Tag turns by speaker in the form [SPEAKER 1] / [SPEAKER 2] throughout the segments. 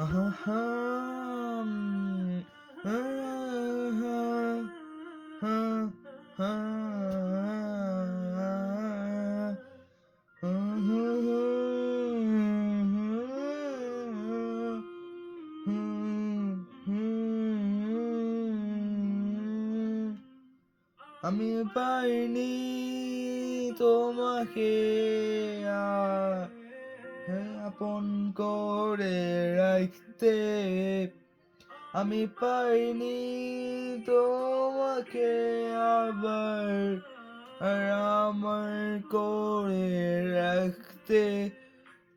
[SPEAKER 1] আহা হা, আহা, হা, হা, আমি পাইনি তোমাকে আর আপন করে রাখতে, আমি পাইনি তোমাকে আবার আর আমার করে রাখতে।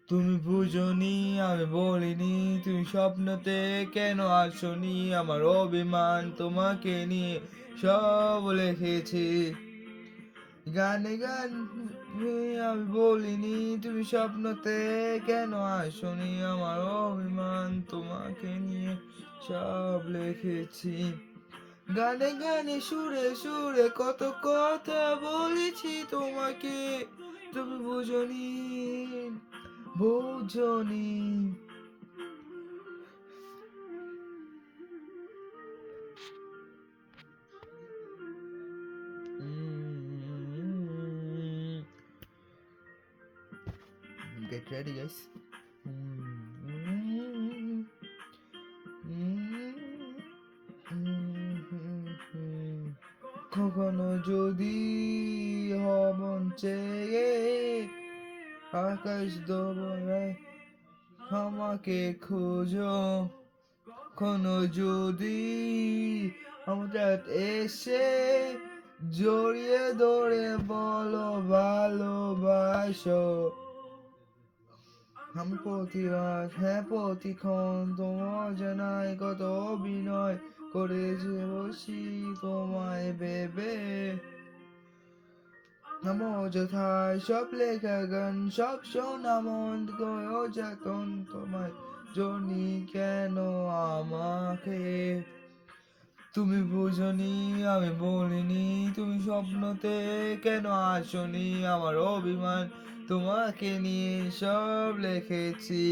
[SPEAKER 1] তুমি বুঝনি, আমি বলিনি, তুমি স্বপ্নতে কেন আসনি, আমার অভিমান তোমাকে নিয়ে সব লিখেছি গানে গান। আমি বলিনি, তুমি স্বপ্নতে কেন আসনি, আমার অভিমান তোমাকে নিয়ে সব লিখেছি গানে গানে সুরে সুরে কত কথা বলেছি তোমাকে, তুমি বুঝনি, বুঝনি। Get ready, guys. কখনো যদি হমন চেয়ে আকাশ দোবরায় আমাকে খোঁজো, কখনো যদি হঠাৎ এসে জড়িয়ে ধরে বলো ভালোবাসো, আমি প্রতিবার প্রতিক্ষণ তোমার জানাই কত অভিনয় করেছে বসি তোমায় ভেবে, আমার অযথায় সব লেখা গান সব শোনা মন করে যতন তোমায় জনি কেন আমাকে, তুমি বুঝনি, আমি বলিনি, তুমি স্বপ্নতে কেন আসনি, আমার অভিমান তোমাকে নিয়ে সব লিখেছি।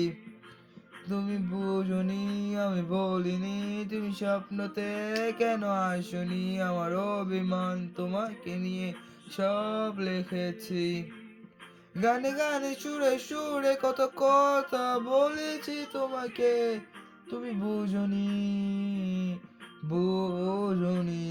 [SPEAKER 1] তুমি বুঝনি, আমি বলিনি, তুমি স্বপ্নতে কেন আসনি, আমার অভিমান তোমাকে নিয়ে সব লিখেছি গানে গানে সুরে সুরে কত কথা বলেছি তোমাকে, তুমি বুঝনি, বুঝনি।